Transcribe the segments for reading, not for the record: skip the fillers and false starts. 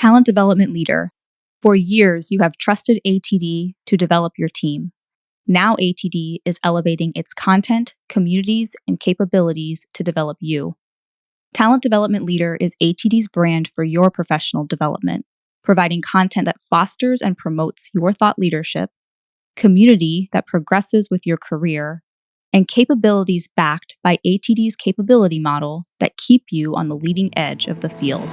Talent development leader. For years, you have trusted ATD to develop your team. Now ATD is elevating its content, communities, and capabilities to develop you. Talent development leader is ATD's brand for your professional development, providing content that fosters and promotes your thought leadership, community that progresses with your career, and capabilities backed by ATD's capability model that keep you on the leading edge of the field.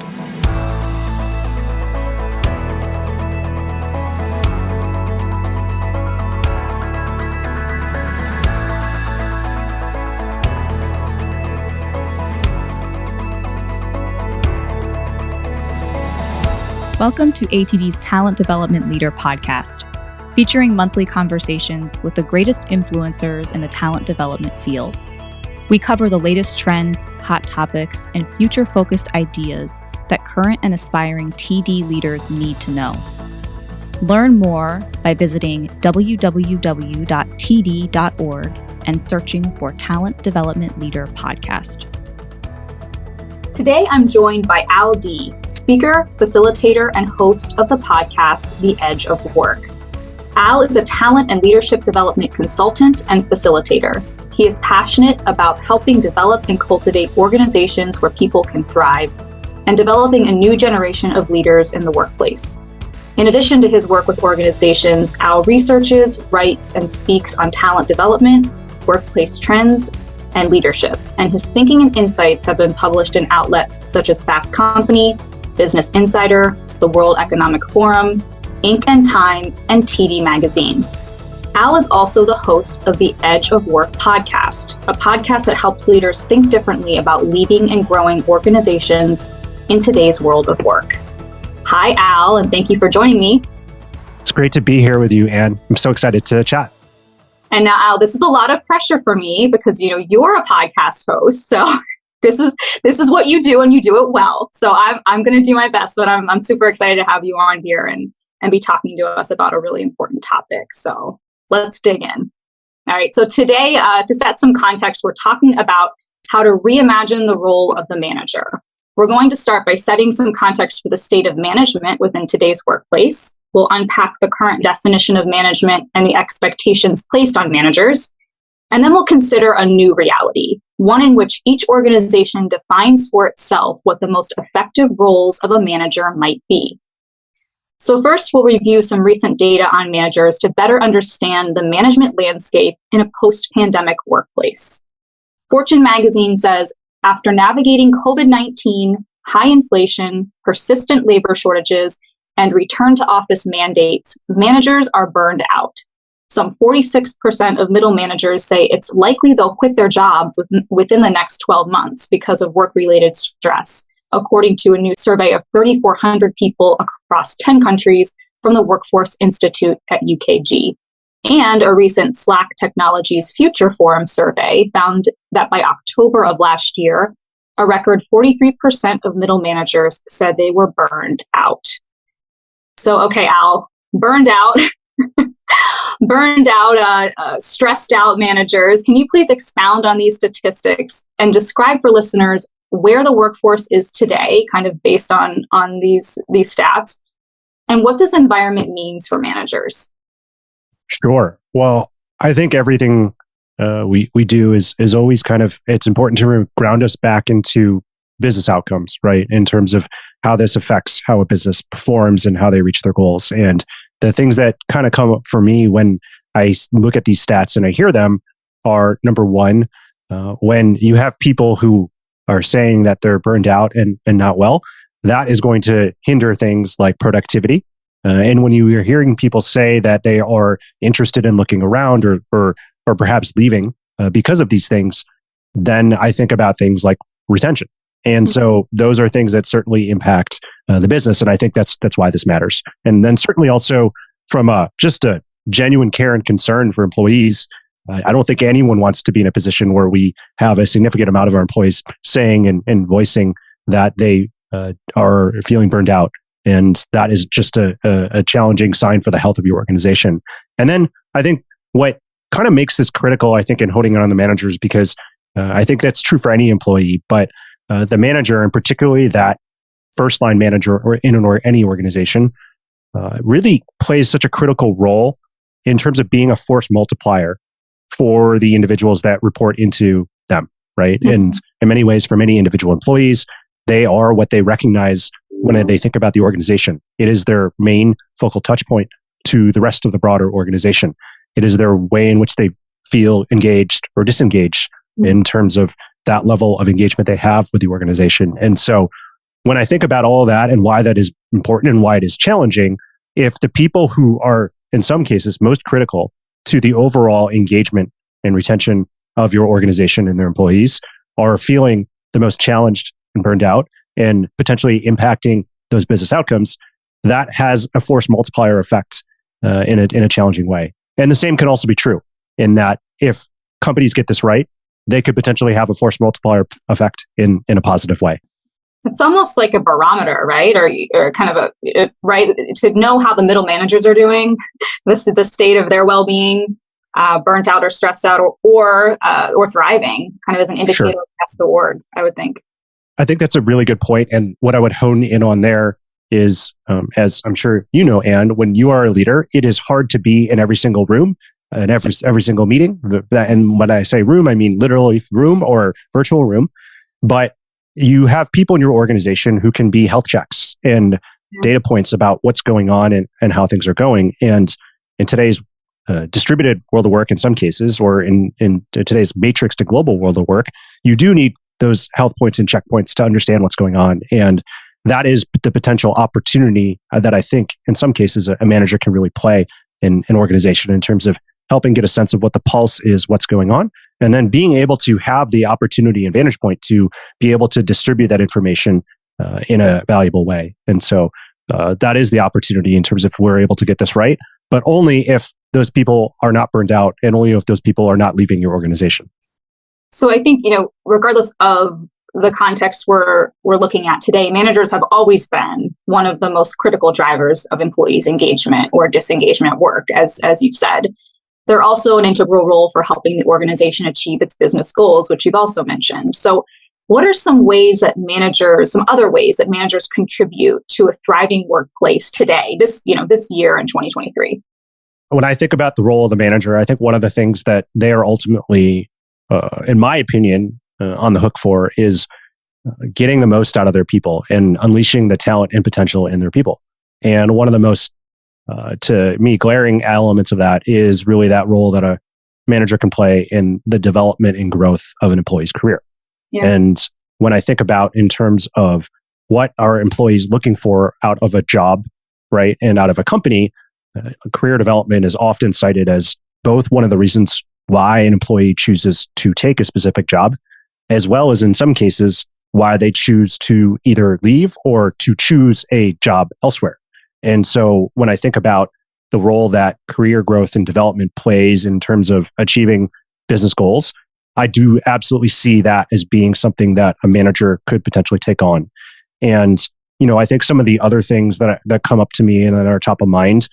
Welcome to ATD's Talent Development Leader podcast, featuring monthly conversations with the greatest influencers in the talent development field. We cover the latest trends, hot topics, and future-focused ideas that current and aspiring TD leaders need to know. Learn more by visiting www.td.org and searching for Talent Development Leader podcast. Today, I'm joined by Al D., speaker, facilitator, and host of the podcast, The Edge of Work. Al is a talent and leadership development consultant and facilitator. He is passionate about helping develop and cultivate organizations where people can thrive and developing a new generation of leaders in the workplace. In addition to his work with organizations, Al researches, writes, and speaks on talent development, workplace trends, and leadership, and his thinking and insights have been published in outlets such as Fast Company, Business Insider, the World Economic Forum, Inc. and Time, and TD Magazine. Al is also the host of the Edge of Work podcast, a podcast that helps leaders think differently about leading and growing organizations in today's world of work. Hi, Al, and thank you for joining me. It's great to be here with you, Anne. I'm so excited to chat. And now, Al, this is a lot of pressure for me because, you're a podcast host. So this is what you do and you do it well. So I'm going to do my best, but I'm super excited to have you on here and be talking to us about a really important topic. So let's dig in. All right. So today, to set some context, we're talking about how to reimagine the role of the manager. We're going to start by setting some context for the state of management within today's workplace. We'll unpack the current definition of management and the expectations placed on managers. And then we'll consider a new reality, one in which each organization defines for itself what the most effective roles of a manager might be. So first, we'll review some recent data on managers to better understand the management landscape in a post-pandemic workplace. Fortune magazine says, after navigating COVID-19, high inflation, persistent labor shortages, and return to office mandates, managers are burned out. Some 46% of middle managers say it's likely they'll quit their jobs within the next 12 months because of work-related stress, according to a new survey of 3,400 people across 10 countries from the Workforce Institute at UKG. And a recent Slack Technologies Future Forum survey found that by October of last year, a record 43% of middle managers said they were burned out. So, okay, Al, burned out, stressed out managers. Can you please expound on these statistics and describe for listeners where the workforce is today, kind of based on these stats, and what this environment means for managers? Sure. Well, I think everything we do is always it's important to ground us back into business outcomes, right? In terms of how this affects how a business performs and how they reach their goals. And the things that kind of come up for me when I look at these stats and I hear them are, number one, when you have people who are saying that they're burned out and not well, that is going to hinder things like productivity. And when you are hearing people say that they are interested in looking around or perhaps leaving because of these things, then I think about things like retention. And so those are things that certainly impact the business. And I think that's why this matters. And then certainly also from just a genuine care and concern for employees, I don't think anyone wants to be in a position where we have a significant amount of our employees saying and voicing that they are feeling burned out. And that is just a challenging sign for the health of your organization. And then I think what kind of makes this critical, I think, in honing on the managers, because I think that's true for any employee, but the manager, and particularly that first line manager or in any organization really plays such a critical role in terms of being a force multiplier for the individuals that report into them, right? Mm-hmm. And in many ways, for many individual employees, they are what they recognize when they think about the organization. It is their main focal touch point to the rest of the broader organization. It is their way in which they feel engaged or disengaged in terms of that level of engagement they have with the organization. And so when I think about all of that and why that is important and why it is challenging, if the people who are in some cases most critical to the overall engagement and retention of your organization and their employees are feeling the most challenged and burned out and potentially impacting those business outcomes, that has a force multiplier effect in a challenging way. And the same can also be true in that if companies get this right, they could potentially have a force multiplier effect in a positive way. It's almost like a barometer, right? Or kind of right, to know how the middle managers are doing, the state of their well-being, burnt out or stressed out or thriving, kind of as an indicator across the org, I would think. I think that's a really good point. And what I would hone in on there is, as I'm sure you know, Anne, when you are a leader, it is hard to be in every single room and every single meeting. And when I say room, I mean literally room or virtual room. But you have people in your organization who can be health checks and data points about what's going on and how things are going. And in today's distributed world of work, in some cases, or in today's matrix to global world of work, you do need those health points and checkpoints to understand what's going on. And that is the potential opportunity that I think in some cases a manager can really play in an organization in terms of helping get a sense of what the pulse is, what's going on, and then being able to have the opportunity and vantage point to be able to distribute that information in a valuable way. And so that is the opportunity in terms of if we're able to get this right, but only if those people are not burned out and only if those people are not leaving your organization. So I think, regardless of the context we're looking at today, managers have always been one of the most critical drivers of employees' engagement or disengagement at work, as you've said. They're also an integral role for helping the organization achieve its business goals, which you've also mentioned. So what are some other ways that managers contribute to a thriving workplace today, this year in 2023? When I think about the role of the manager, I think one of the things that they are ultimately, in my opinion, on the hook for is getting the most out of their people and unleashing the talent and potential in their people. And one of the most, to me, glaring elements of that is really that role that a manager can play in the development and growth of an employee's career. Yeah. And when I think about in terms of what are employees looking for out of a job, right, and out of a company, career development is often cited as both one of the reasons why an employee chooses to take a specific job, as well as in some cases, why they choose to either leave or to choose a job elsewhere. And so when I think about the role that career growth and development plays in terms of achieving business goals, I do absolutely see that as being something that a manager could potentially take on. And, I think some of the other things that come up to me and that are top of mind,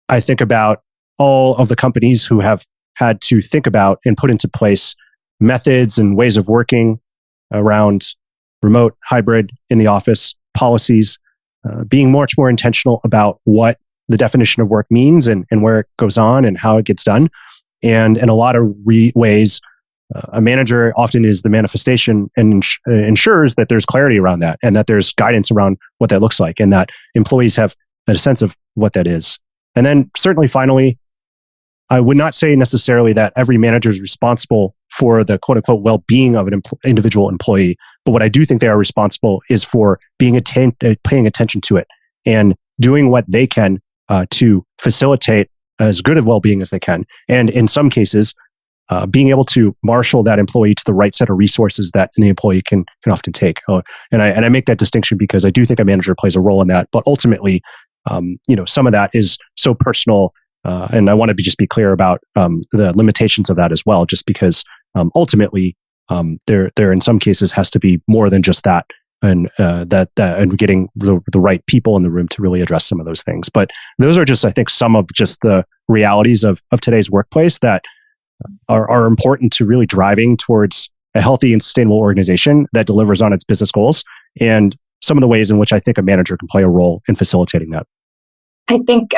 I think about all of the companies who have had to think about and put into place methods and ways of working around remote, hybrid, in the office policies, being much more intentional about what the definition of work means and where it goes on and how it gets done. And in a lot of ways, a manager often is the manifestation and ensures that there's clarity around that and that there's guidance around what that looks like and that employees have a sense of what that is. And then certainly finally, I would not say necessarily that every manager is responsible for the quote unquote well-being of an individual employee. But what I do think they are responsible is for paying attention to it and doing what they can to facilitate as good of well-being as they can. And in some cases, being able to marshal that employee to the right set of resources that the employee can often take. And I make that distinction because I do think a manager plays a role in that. But ultimately, some of that is so personal. And I want to just be clear about the limitations of that as well, just because ultimately there in some cases has to be more than just that, and and getting the right people in the room to really address some of those things. But those are just, I think, some of just the realities of today's workplace that are important to really driving towards a healthy and sustainable organization that delivers on its business goals and some of the ways in which I think a manager can play a role in facilitating that. I think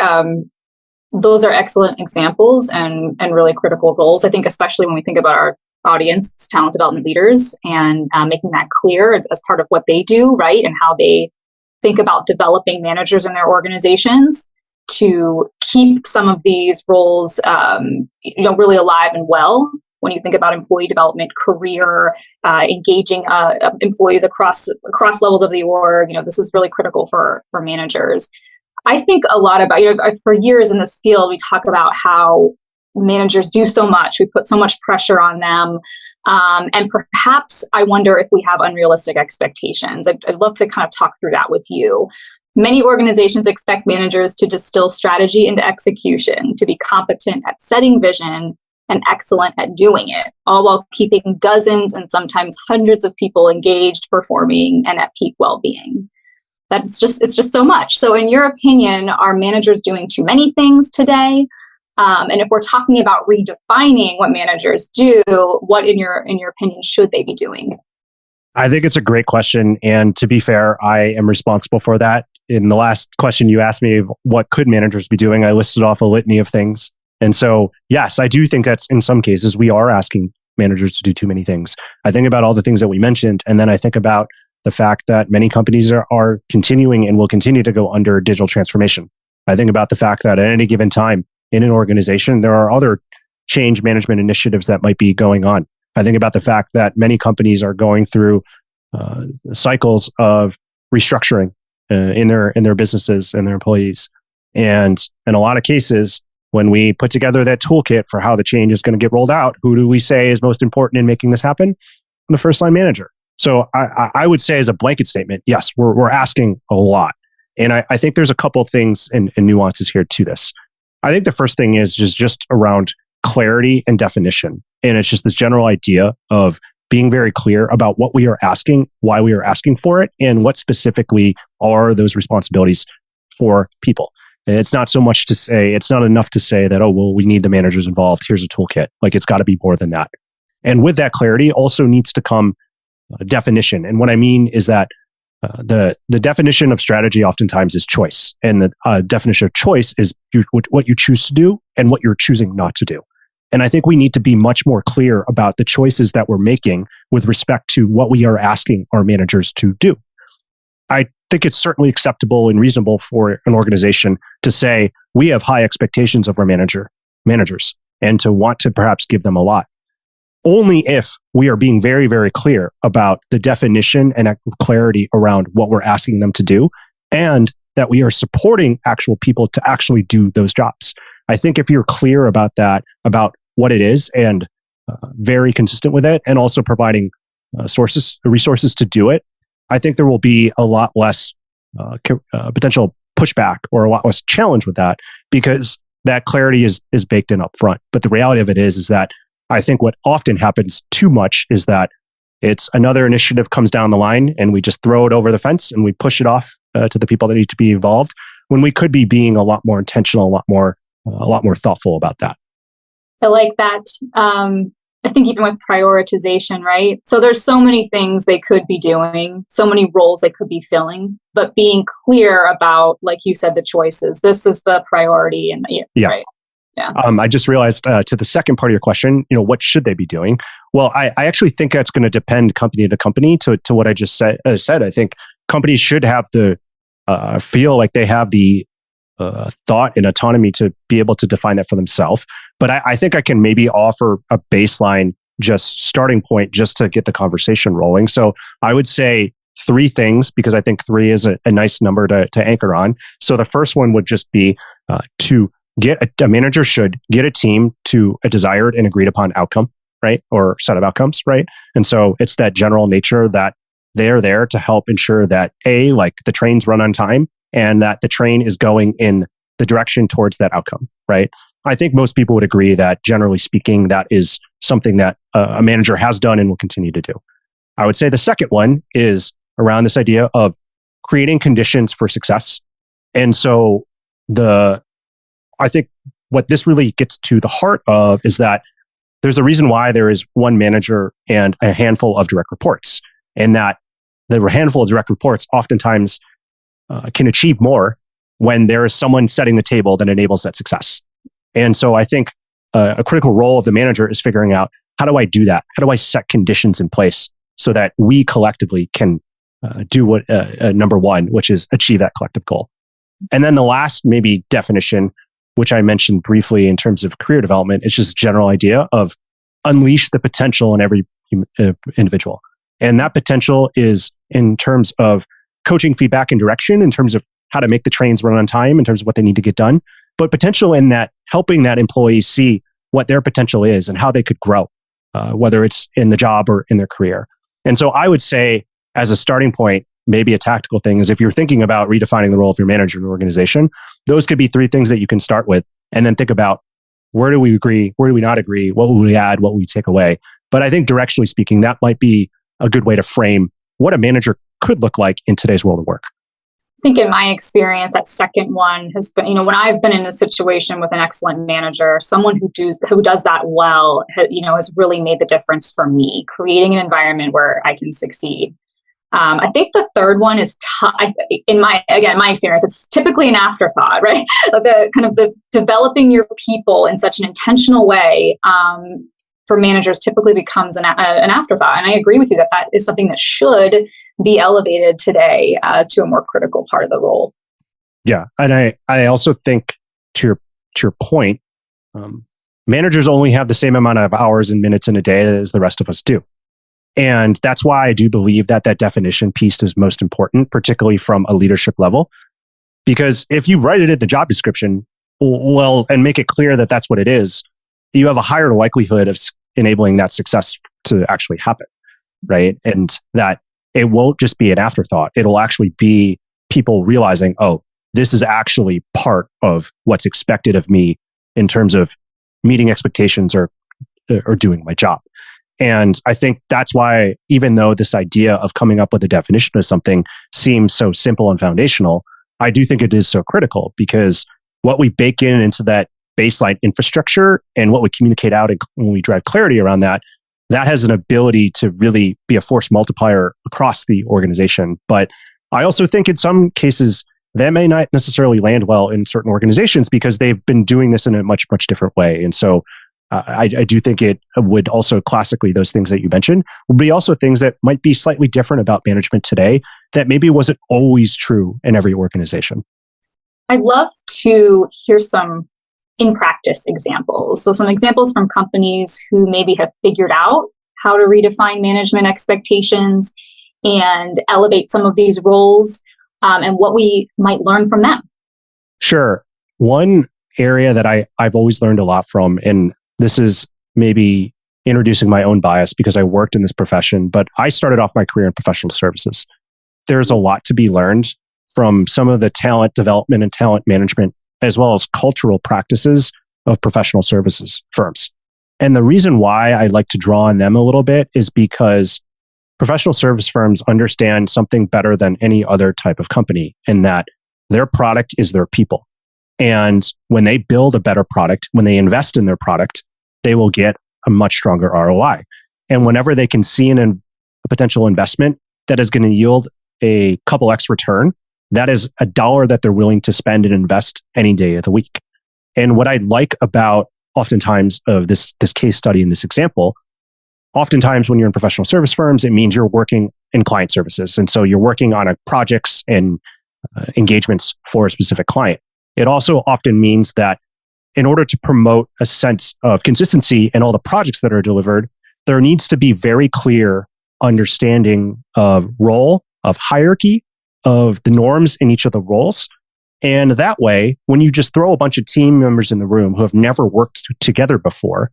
those are excellent examples and really critical roles. I think especially when we think about our audience, talent development leaders, and making that clear as part of what they do, right? And how they think about developing managers in their organizations to keep some of these roles, really alive and well. When you think about employee development, career, engaging employees across levels of the org, this is really critical for managers. I think a lot about, for years in this field, we talk about how managers do so much. We put so much pressure on them. And perhaps I wonder if we have unrealistic expectations. I'd love to kind of talk through that with you. Many organizations expect managers to distill strategy into execution, to be competent at setting vision and excellent at doing it, all while keeping dozens and sometimes hundreds of people engaged, performing, and at peak well-being. It's just so much. So in your opinion, are managers doing too many things today? And if we're talking about redefining what managers do, what in your opinion should they be doing? I think it's a great question. And to be fair, I am responsible for that. In the last question you asked me, what could managers be doing? I listed off a litany of things. And so, yes, I do think that's in some cases, we are asking managers to do too many things. I think about all the things that we mentioned. And then I think about the fact that many companies are continuing and will continue to go under digital transformation. I think about the fact that at any given time in an organization, there are other change management initiatives that might be going on. I think about the fact that many companies are going through cycles of restructuring in their businesses and their employees. And in a lot of cases, when we put together that toolkit for how the change is going to get rolled out, who do we say is most important in making this happen? The first line manager. So I would say as a blanket statement, yes, we're asking a lot. And I think there's a couple of things and nuances here to this. I think the first thing is just around clarity and definition. And it's just this general idea of being very clear about what we are asking, why we are asking for it, and what specifically are those responsibilities for people. And it's not so much to say, it's not enough to say that, oh, well, we need the managers involved. Here's a toolkit. Like it's got to be more than that. And with that clarity also needs to come definition. And what I mean is that the definition of strategy oftentimes is choice. And the definition of choice is what you choose to do and what you're choosing not to do. And I think we need to be much more clear about the choices that we're making with respect to what we are asking our managers to do. I think it's certainly acceptable and reasonable for an organization to say, we have high expectations of our managers and to want to perhaps give them a lot. Only if we are being very, very clear about the definition and clarity around what we're asking them to do, and that we are supporting actual people to actually do those jobs. I think if you're clear about that, about what it is, and very consistent with it, and also providing resources to do it, I think there will be a lot less potential pushback or a lot less challenge with that, because that clarity is baked in up front. But the reality of it is that I think what often happens too much is that it's another initiative comes down the line and we just throw it over the fence and we push it off to the people that need to be involved, when we could be being a lot more intentional, a lot more thoughtful about that. I like that. I think even with prioritization, right? So there's so many things they could be doing, so many roles they could be filling, but being clear about, like you said, the choices. This is the priority, and yeah. Right. Yeah. I just realized to the second part of your question, what should they be doing? Well, I actually think that's going to depend company to company to what I just said. I think companies should have the feel like they have the thought and autonomy to be able to define that for themselves. But I think I can maybe offer a baseline, just starting point, just to get the conversation rolling. So I would say 3 things, because I think 3 is a nice number to anchor on. So the first one would just be to get a manager should get a team to a desired and agreed upon outcome, right? Or set of outcomes, right? And so it's that general nature that they are there to help ensure that like the trains run on time and that the train is going in the direction towards that outcome, right? I think most people would agree that generally speaking, that is something that a manager has done and will continue to do. I would say the second one is around this idea of creating conditions for success. And so I think what this really gets to the heart of is that there's a reason why there is one manager and a handful of direct reports, and that the handful of direct reports oftentimes can achieve more when there is someone setting the table that enables that success. And so I think a critical role of the manager is figuring out, how do I do that? How do I set conditions in place so that we collectively can do what number one, which is achieve that collective goal. And then the last maybe definition, which I mentioned briefly in terms of career development, is just a general idea of unleash the potential in every individual. And that potential is in terms of coaching, feedback, and direction, in terms of how to make the trains run on time, in terms of what they need to get done, but potential in that helping that employee see what their potential is and how they could grow, whether it's in the job or in their career. And so I would say, as a starting point, maybe a tactical thing is, if you're thinking about redefining the role of your manager in an organization, those could be 3 things that you can start with, and then think about, where do we agree? Where do we not agree? What will we add? What will we take away? But I think directionally speaking, that might be a good way to frame what a manager could look like in today's world of work. I think in my experience, that second one has been, when I've been in a situation with an excellent manager, someone who does that well, has really made the difference for me, creating an environment where I can succeed. I think the third one is in my experience, it's typically an afterthought, right? The developing your people in such an intentional way for managers typically becomes an afterthought. And I agree with you that is something that should be elevated today to a more critical part of the role. Yeah, and I also think, to your point, managers only have the same amount of hours and minutes in a day as the rest of us do. And that's why I do believe that definition piece is most important, particularly from a leadership level. Because if you write it in the job description, well, and make it clear that that's what it is, you have a higher likelihood of enabling that success to actually happen, right? And that it won't just be an afterthought. It'll actually be people realizing, oh, this is actually part of what's expected of me in terms of meeting expectations or doing my job. And I think that's why, even though this idea of coming up with a definition of something seems so simple and foundational, I do think it is so critical, because what we bake into that baseline infrastructure and what we communicate out and when we drive clarity around that has an ability to really be a force multiplier across the organization. But I also think in some cases that may not necessarily land well in certain organizations, because they've been doing this in a much, much different way. And so I do think it would also, classically, those things that you mentioned would be also things that might be slightly different about management today that maybe wasn't always true in every organization. I'd love to hear some in practice examples. So some examples from companies who maybe have figured out how to redefine management expectations and elevate some of these roles, and what we might learn from them. Sure. One area that I've always learned a lot from, and this is maybe introducing my own bias because I worked in this profession, but I started off my career in professional services. There's a lot to be learned from some of the talent development and talent management, as well as cultural practices of professional services firms. And the reason why I like to draw on them a little bit is because professional service firms understand something better than any other type of company, in that their product is their people. And when they build a better product, when they invest in their product, they will get a much stronger ROI. And whenever they can see a potential investment that is going to yield a couple X return, that is a dollar that they're willing to spend and invest any day of the week. And what I like about oftentimes of this case study and this example, oftentimes when you're in professional service firms, it means you're working in client services. And so you're working on projects and engagements for a specific client. It also often means that in order to promote a sense of consistency in all the projects that are delivered, there needs to be very clear understanding of role, of hierarchy, of the norms in each of the roles. And that way, when you just throw a bunch of team members in the room who have never worked together before,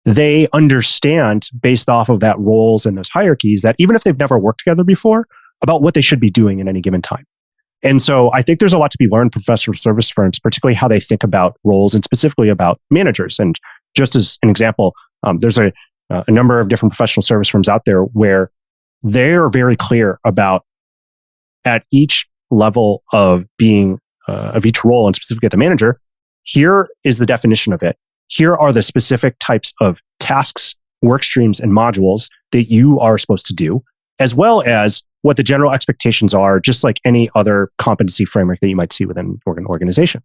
they understand, based off of that roles and those hierarchies, that even if they've never worked together before, about what they should be doing at any given time. And so I think there's a lot to be learned from professional service firms, particularly how they think about roles and specifically about managers. And just as an example, there's a number of different professional service firms out there where they're very clear about, at each level of being, of each role, and specifically the manager, here is the definition of it. Here are the specific types of tasks, work streams, and modules that you are supposed to do, as well as what the general expectations are, just like any other competency framework that you might see within an organization.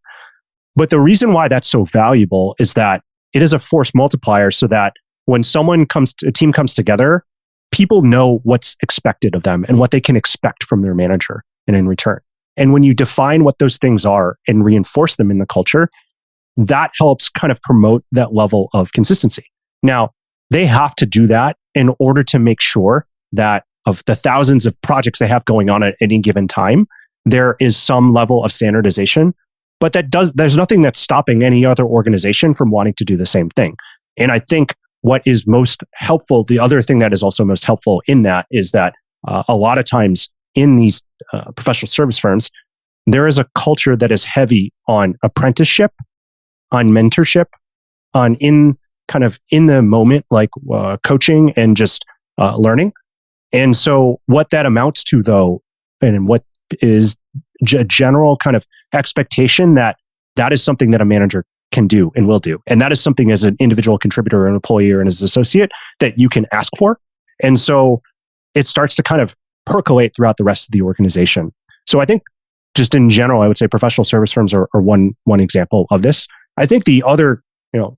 But the reason why that's so valuable is that it is a force multiplier, so that when a team comes together, people know what's expected of them and what they can expect from their manager and in return. And when you define what those things are and reinforce them in the culture, that helps kind of promote that level of consistency. Now, they have to do that in order to make sure that of the thousands of projects they have going on at any given time, there is some level of standardization. But there's nothing that's stopping any other organization from wanting to do the same thing. And I think what is most helpful, the other thing that is also most helpful in that is that a lot of times in these professional service firms, there is a culture that is heavy on apprenticeship, on mentorship, on in the moment, like coaching and just learning. And so what that amounts to, though, and what is a general kind of expectation that is something that a manager can do and will do. And that is something as an individual contributor or an employee or as an associate that you can ask for. And so it starts to kind of percolate throughout the rest of the organization. So I think just in general, I would say professional service firms are one example of this. I think the other,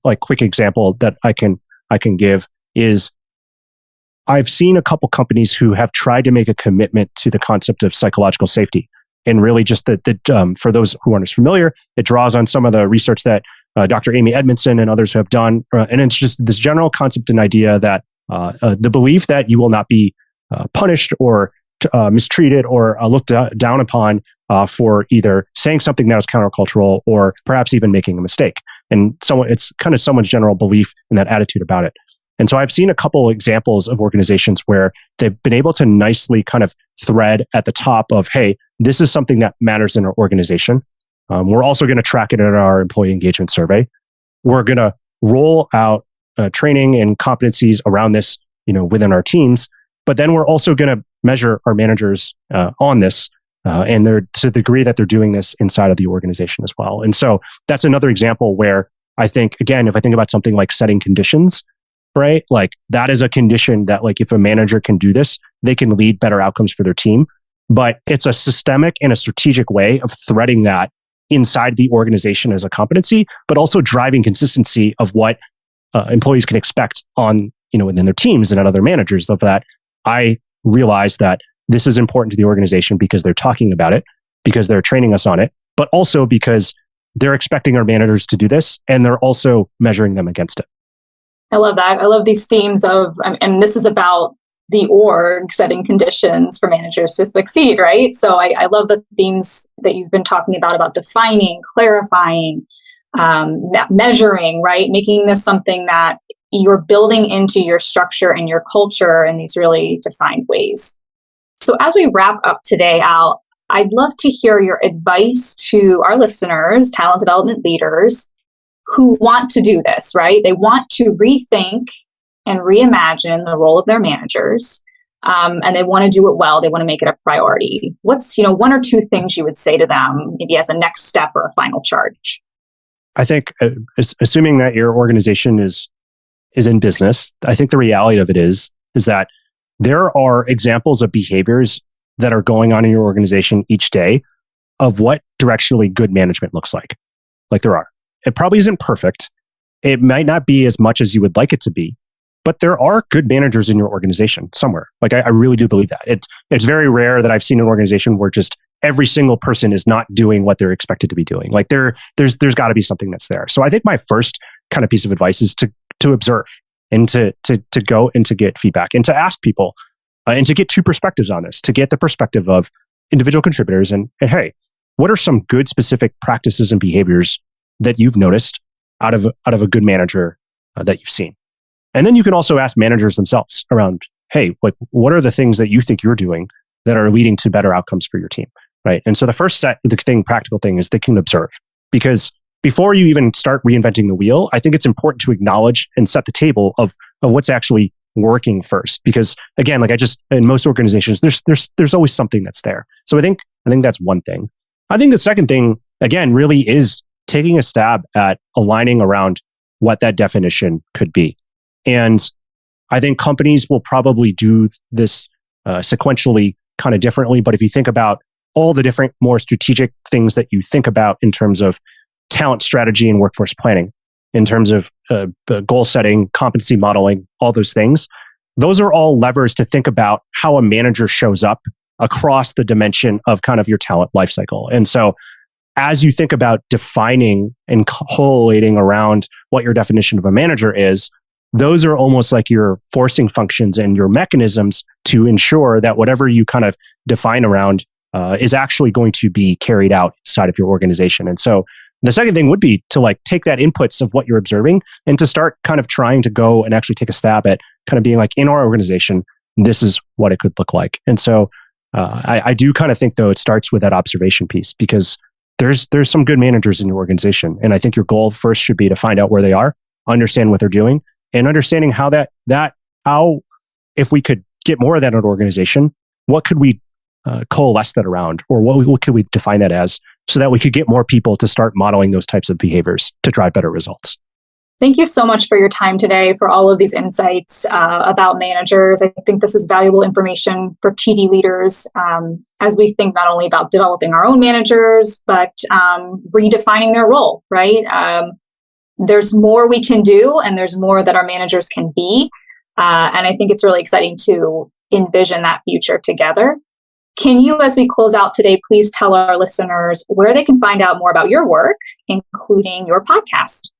like quick example that I can give is I've seen a couple companies who have tried to make a commitment to the concept of psychological safety. And really just that for those who aren't as familiar, it draws on some of the research that Dr. Amy Edmondson and others have done. And it's just this general concept and idea that the belief that you will not be punished or mistreated or looked down upon for either saying something that was countercultural or perhaps even making a mistake. And it's kind of someone's general belief and that attitude about it. And so I've seen a couple examples of organizations where they've been able to nicely kind of thread at the top of, hey, this is something that matters in our organization. We're also going to track it in our employee engagement survey. We're going to roll out training and competencies around this, within our teams. But then we're also going to measure our managers on this, and they're to the degree that they're doing this inside of the organization as well. And so that's another example where I think, again, if I think about something like setting conditions, right? Like that is a condition that, like, if a manager can do this, they can lead better outcomes for their team. But it's a systemic and a strategic way of threading that inside the organization as a competency, but also driving consistency of what employees can expect on, within their teams and at other managers. Of that, I realize that this is important to the organization because they're talking about it, because they're training us on it, but also because they're expecting our managers to do this and they're also measuring them against it. I love that. I love these themes of, and this is about the org setting conditions for managers to succeed, right? So I love the themes that you've been talking about defining, clarifying, measuring, right? Making this something that you're building into your structure and your culture in these really defined ways. So as we wrap up today, Al, I'd love to hear your advice to our listeners, talent development leaders, who want to do this, right? They want to rethink and reimagine the role of their managers, and they want to do it well. They want to make it a priority. What's, one or two things you would say to them, maybe as a next step or a final charge? I think, assuming that your organization is in business, I think the reality of it is that there are examples of behaviors that are going on in your organization each day of what directionally good management looks like. Like there are. It probably isn't perfect. It might not be as much as you would like it to be, but there are good managers in your organization somewhere. Like I really do believe that. It's very rare that I've seen an organization where just every single person is not doing what they're expected to be doing. Like there's got to be something that's there. So I think my first kind of piece of advice is to observe and to go and to get feedback and to ask people and to get two perspectives on this, to get the perspective of individual contributors and hey, what are some good specific practices and behaviors that you've noticed out of a good manager that you've seen? And then you can also ask managers themselves around, hey, like what are the things that you think you're doing that are leading to better outcomes for your team, right? And so the first practical thing is they can observe, because before you even start reinventing the wheel, I think it's important to acknowledge and set the table of what's actually working first. Because again, like in most organizations, there's always something that's there. So I think that's one thing. I think the second thing, again, really is taking a stab at aligning around what that definition could be. And I think companies will probably do this sequentially kind of differently. But if you think about all the different, more strategic things that you think about in terms of talent strategy and workforce planning, in terms of goal setting, competency modeling, all those things, those are all levers to think about how a manager shows up across the dimension of kind of your talent lifecycle. And so as you think about defining and collating around what your definition of a manager is, those are almost like your forcing functions and your mechanisms to ensure that whatever you kind of define around is actually going to be carried out inside of your organization. And so the second thing would be to like take that inputs of what you're observing and to start kind of trying to go and actually take a stab at kind of being like, in our organization, this is what it could look like. And so I do kind of think though it starts with that observation piece, because there's some good managers in your organization. And I think your goal first should be to find out where they are, understand what they're doing, and understanding how how if we could get more of that in an organization, what could we coalesce that around, or what could we define that as, so that we could get more people to start modeling those types of behaviors to drive better results. Thank you so much for your time today, for all of these insights about managers. I think this is valuable information for TD leaders as we think not only about developing our own managers, but redefining their role, right? There's more we can do, and there's more that our managers can be. And I think it's really exciting to envision that future together. Can you, as we close out today, please tell our listeners where they can find out more about your work, including your podcast?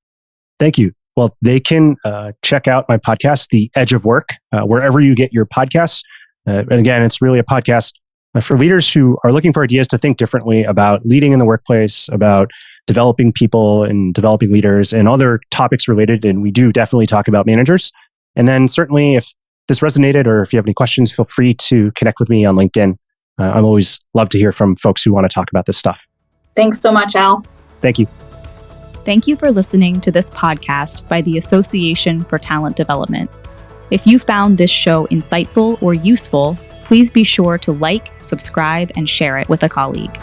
Thank you. Well, they can check out my podcast, The Edge of Work, wherever you get your podcasts. And again, it's really a podcast for leaders who are looking for ideas to think differently about leading in the workplace, about developing people and developing leaders and other topics related. And we do definitely talk about managers. And then certainly if this resonated or if you have any questions, feel free to connect with me on LinkedIn. I'm always love to hear from folks who want to talk about this stuff. Thanks so much, Al. Thank you. Thank you for listening to this podcast by the Association for Talent Development. If you found this show insightful or useful, please be sure to like, subscribe, and share it with a colleague.